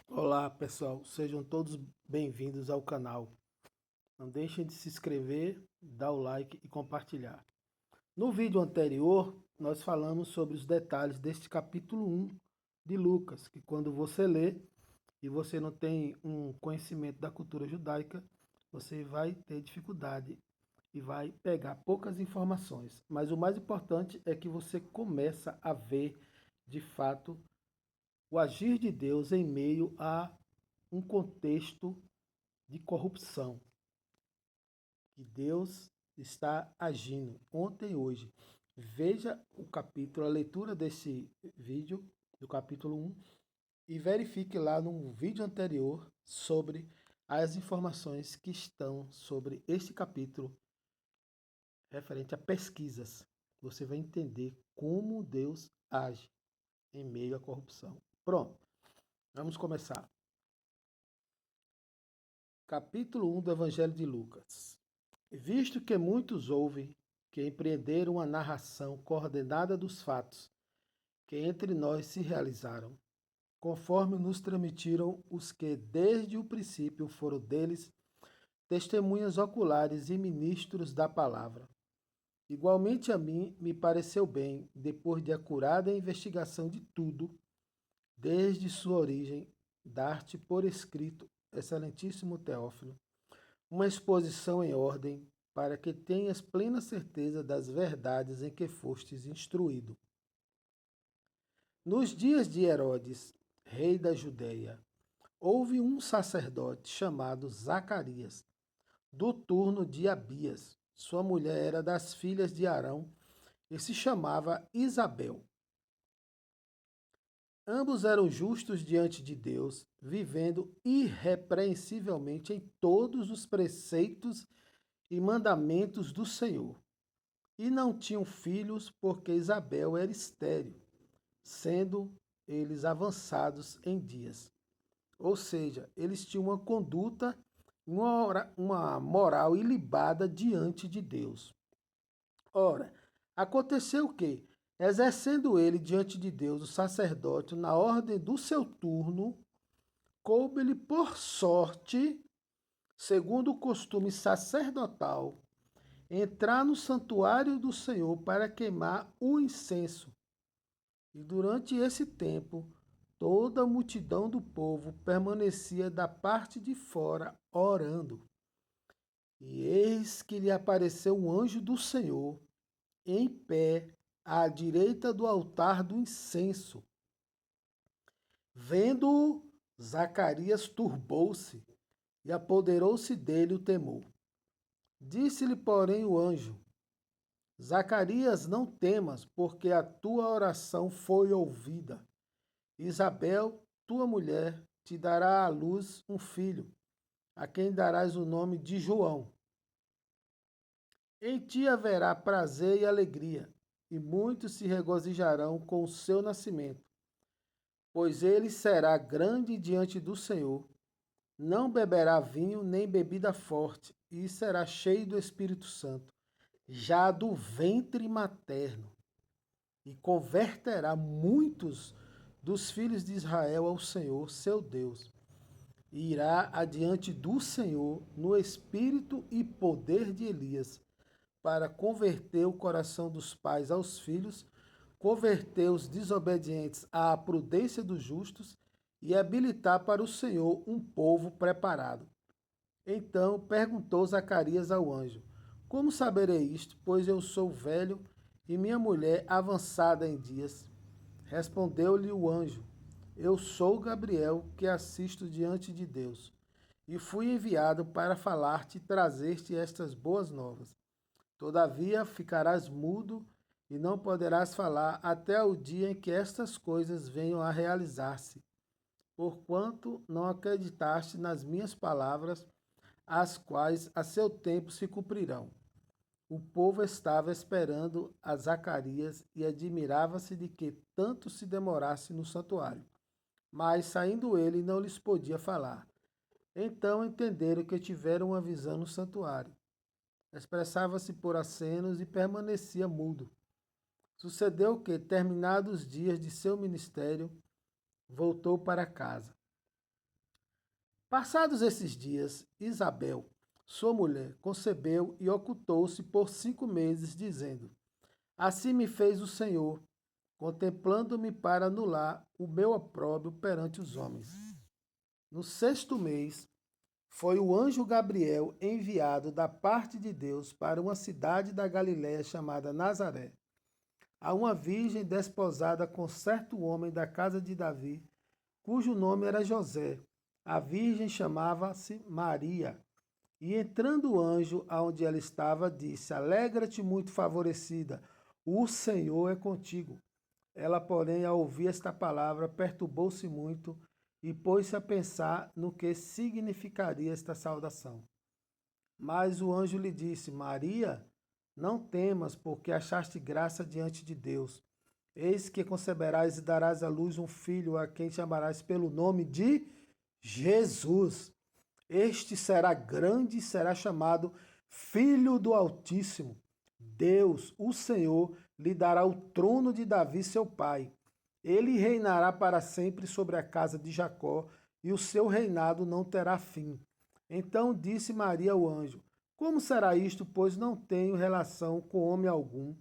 Olá pessoal, sejam todos bem-vindos ao canal. Não deixem de se inscrever, dar o like e compartilhar. No vídeo anterior, nós falamos sobre os detalhes deste capítulo 1 de Lucas, que quando você lê e você não tem um conhecimento da cultura judaica, você vai ter dificuldade e vai pegar poucas informações. Mas o mais importante é que você começa a ver de fato o agir de Deus em meio a um contexto de corrupção, que Deus está agindo ontem e hoje. Veja o capítulo, a leitura desse vídeo, do capítulo 1, e verifique lá no vídeo anterior sobre as informações que estão sobre este capítulo referente a pesquisas. Você vai entender como Deus age em meio à corrupção. Pronto, vamos começar. Capítulo 1 do Evangelho de Lucas. Visto que muitos ouvem que empreenderam uma narração coordenada dos fatos que entre nós se realizaram, conforme nos transmitiram os que desde o princípio foram deles testemunhas oculares e ministros da palavra. Igualmente a mim me pareceu bem, depois de acurada investigação de tudo, desde sua origem, dar-te por escrito, excelentíssimo Teófilo, uma exposição em ordem, para que tenhas plena certeza das verdades em que fostes instruído. Nos dias de Herodes, rei da Judéia, houve um sacerdote chamado Zacarias, do turno de Abias. Sua mulher era das filhas de Arão e se chamava Isabel. Ambos eram justos diante de Deus, vivendo irrepreensivelmente em todos os preceitos e mandamentos do Senhor. E não tinham filhos, porque Isabel era estéril, sendo eles avançados em dias. Ou seja, eles tinham uma conduta, uma moral ilibada diante de Deus. Ora, aconteceu que, exercendo ele diante de Deus o sacerdócio na ordem do seu turno, coube-lhe por sorte, segundo o costume sacerdotal, entrar no santuário do Senhor para queimar o incenso. E durante esse tempo, toda a multidão do povo permanecia da parte de fora, orando. E eis que lhe apareceu um anjo do Senhor, em pé, à direita do altar do incenso. Vendo-o, Zacarias turbou-se e apoderou-se dele o temor. Disse-lhe, porém, o anjo: Zacarias, não temas, porque a tua oração foi ouvida. Isabel, tua mulher, te dará à luz um filho, a quem darás o nome de João. Em ti haverá prazer e alegria, e muitos se regozijarão com o seu nascimento, pois ele será grande diante do Senhor. Não beberá vinho nem bebida forte, e será cheio do Espírito Santo, já do ventre materno, e converterá muitos dos filhos de Israel ao Senhor, seu Deus. E irá adiante do Senhor no espírito e poder de Elias, para converter o coração dos pais aos filhos, converter os desobedientes à prudência dos justos e habilitar para o Senhor um povo preparado. Então perguntou Zacarias ao anjo: Como saberei isto, pois eu sou velho e minha mulher avançada em dias? Respondeu-lhe o anjo: Eu sou Gabriel, que assisto diante de Deus, e fui enviado para falar-te e trazer-te estas boas novas. Todavia ficarás mudo e não poderás falar até o dia em que estas coisas venham a realizar-se, porquanto não acreditaste nas minhas palavras, as quais a seu tempo se cumprirão. O povo estava esperando a Zacarias e admirava-se de que tanto se demorasse no santuário. Mas, saindo ele, não lhes podia falar. Então entenderam que tiveram uma visão no santuário. Expressava-se por acenos e permanecia mudo. Sucedeu que, terminados os dias de seu ministério, voltou para casa. Passados esses dias, Isabel, sua mulher, concebeu e ocultou-se por 5 meses, dizendo: Assim me fez o Senhor, contemplando-me para anular o meu opróbrio perante os homens. No 6º mês, foi o anjo Gabriel enviado da parte de Deus para uma cidade da Galiléia chamada Nazaré, a uma virgem desposada com certo homem da casa de Davi, cujo nome era José. A virgem chamava-se Maria. E entrando o anjo aonde ela estava, disse: Alegra-te, muito favorecida, o Senhor é contigo. Ela, porém, ao ouvir esta palavra, perturbou-se muito e pôs-se a pensar no que significaria esta saudação. Mas o anjo lhe disse: Maria, não temas, porque achaste graça diante de Deus. Eis que conceberás e darás à luz um filho, a quem chamarás pelo nome de Jesus. Este será grande e será chamado Filho do Altíssimo. Deus, o Senhor, lhe dará o trono de Davi, seu pai. Ele reinará para sempre sobre a casa de Jacó, e o seu reinado não terá fim. Então disse Maria ao anjo: Como será isto, pois não tenho relação com homem algum?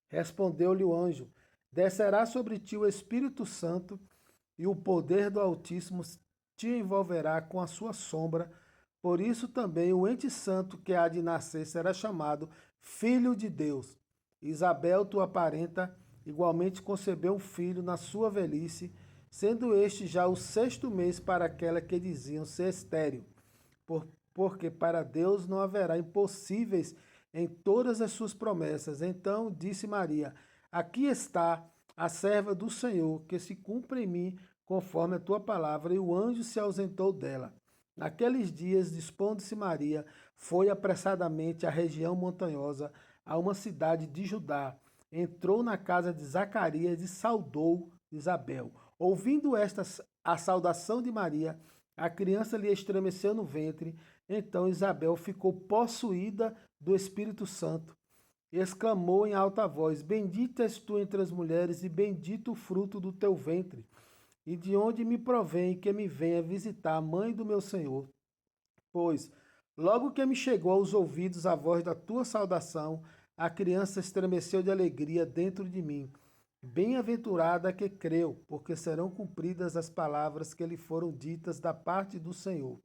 Respondeu-lhe o anjo: Descerá sobre ti o Espírito Santo, e o poder do Altíssimo te envolverá com a sua sombra. Por isso também o ente santo que há de nascer será chamado Filho de Deus. Isabel, tua parenta, igualmente concebeu um filho na sua velhice, sendo este já o 6º mês para aquela que diziam ser estéril, porque para Deus não haverá impossíveis em todas as suas promessas. Então disse Maria: Aqui está a serva do Senhor, que se cumpra em mim conforme a tua palavra. E o anjo se ausentou dela. Naqueles dias, dispondo-se Maria, foi apressadamente à região montanhosa, a uma cidade de Judá. Entrou na casa de Zacarias e saudou Isabel. Ouvindo esta a saudação de Maria, a criança lhe estremeceu no ventre. Então Isabel ficou possuída do Espírito Santo. Exclamou em alta voz: Bendita és tu entre as mulheres, e bendito o fruto do teu ventre. E de onde me provém que me venha visitar a mãe do meu Senhor? Pois, logo que me chegou aos ouvidos a voz da tua saudação, a criança estremeceu de alegria dentro de mim. Bem-aventurada a que creu, porque serão cumpridas as palavras que lhe foram ditas da parte do Senhor.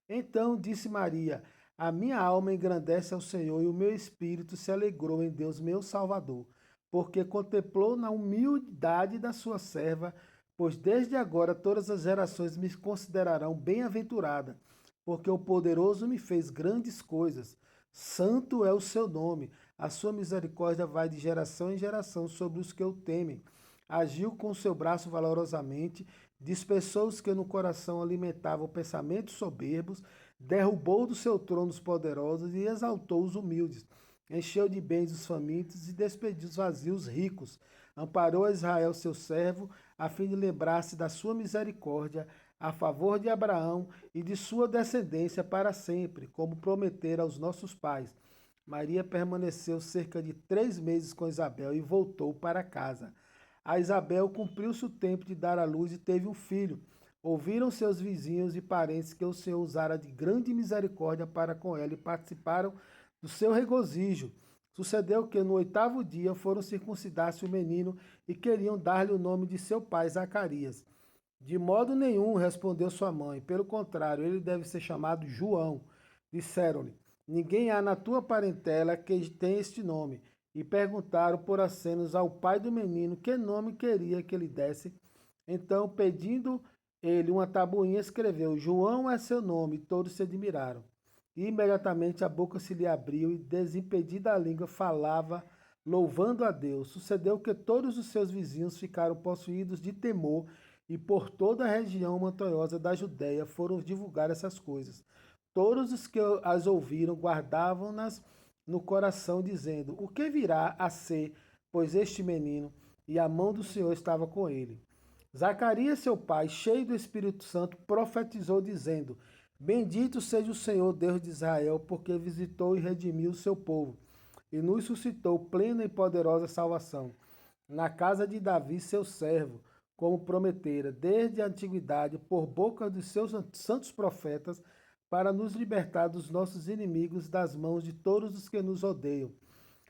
Então disse Maria: A minha alma engrandece ao Senhor, e o meu espírito se alegrou em Deus, meu Salvador, porque contemplou na humildade da sua serva, pois desde agora todas as gerações me considerarão bem-aventurada, porque o poderoso me fez grandes coisas. Santo é o seu nome, a sua misericórdia vai de geração em geração sobre os que o temem. Agiu com seu braço valorosamente, dispersou os que no coração alimentavam pensamentos soberbos, derrubou do seu trono os poderosos e exaltou os humildes. Encheu de bens os famintos e despediu os vazios ricos. Amparou a Israel, seu servo, a fim de lembrar-se da sua misericórdia a favor de Abraão e de sua descendência para sempre, como prometera aos nossos pais. Maria permaneceu cerca de 3 meses com Isabel e voltou para casa. A Isabel cumpriu-se o tempo de dar à luz e teve um filho. Ouviram seus vizinhos e parentes que o Senhor usara de grande misericórdia para com ela e participaram do seu regozijo. Sucedeu que no 8º dia foram circuncidar-se o menino e queriam dar-lhe o nome de seu pai, Zacarias. De modo nenhum, respondeu sua mãe. Pelo contrário, ele deve ser chamado João. Disseram-lhe: Ninguém há na tua parentela que tenha este nome. E perguntaram por acenos ao pai do menino que nome queria que lhe desse. Então, pedindo ele uma tabuinha, escreveu: João é seu nome. E todos se admiraram. E imediatamente a boca se lhe abriu e, desimpedida a língua, falava, louvando a Deus. Sucedeu que todos os seus vizinhos ficaram possuídos de temor e por toda a região montanhosa da Judéia foram divulgar essas coisas. Todos os que as ouviram guardavam-nas no coração, dizendo: O que virá a ser, pois este menino? E a mão do Senhor estava com ele. Zacarias, seu pai, cheio do Espírito Santo, profetizou, dizendo: Bendito seja o Senhor, Deus de Israel, porque visitou e redimiu o seu povo, e nos suscitou plena e poderosa salvação. Na casa de Davi, seu servo, como prometera desde a antiguidade por boca dos seus santos profetas, para nos libertar dos nossos inimigos, das mãos de todos os que nos odeiam,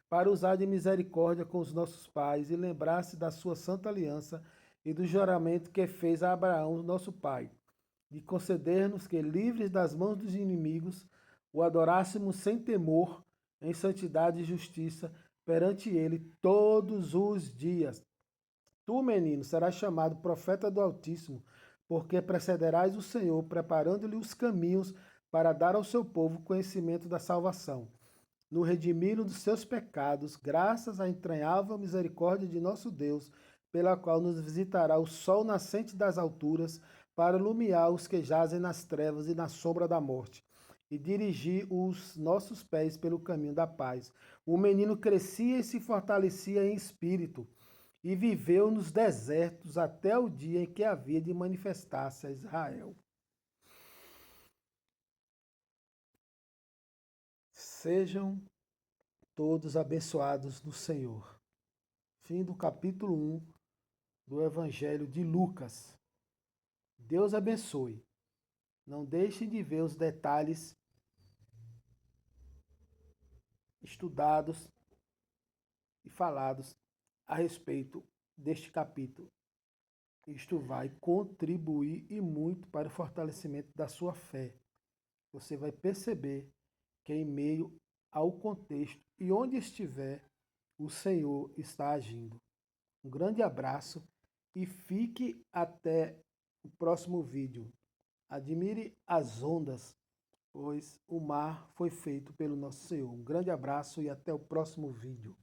para usar de misericórdia com os nossos pais e lembrar-se da sua santa aliança e do juramento que fez a Abraão, nosso pai, de conceder-nos que, livres das mãos dos inimigos, o adorássemos sem temor, em santidade e justiça, perante ele todos os dias. Tu, menino, serás chamado profeta do Altíssimo, porque precederás o Senhor, preparando-lhe os caminhos para dar ao seu povo conhecimento da salvação, no redimir dos seus pecados, graças à entranhável misericórdia de nosso Deus, pela qual nos visitará o sol nascente das alturas, para iluminar os que jazem nas trevas e na sombra da morte, e dirigir os nossos pés pelo caminho da paz. O menino crescia e se fortalecia em espírito, e viveu nos desertos até o dia em que havia de manifestar-se a Israel. Sejam todos abençoados no Senhor. Fim do capítulo 1 do Evangelho de Lucas. Deus abençoe. Não deixem de ver os detalhes estudados e falados a respeito deste capítulo. Isto vai contribuir e muito para o fortalecimento da sua fé. Você vai perceber que em meio ao contexto e onde estiver, o Senhor está agindo. Um grande abraço e fique até o próximo vídeo. Admire as ondas, pois o mar foi feito pelo nosso Senhor. Um grande abraço e até o próximo vídeo.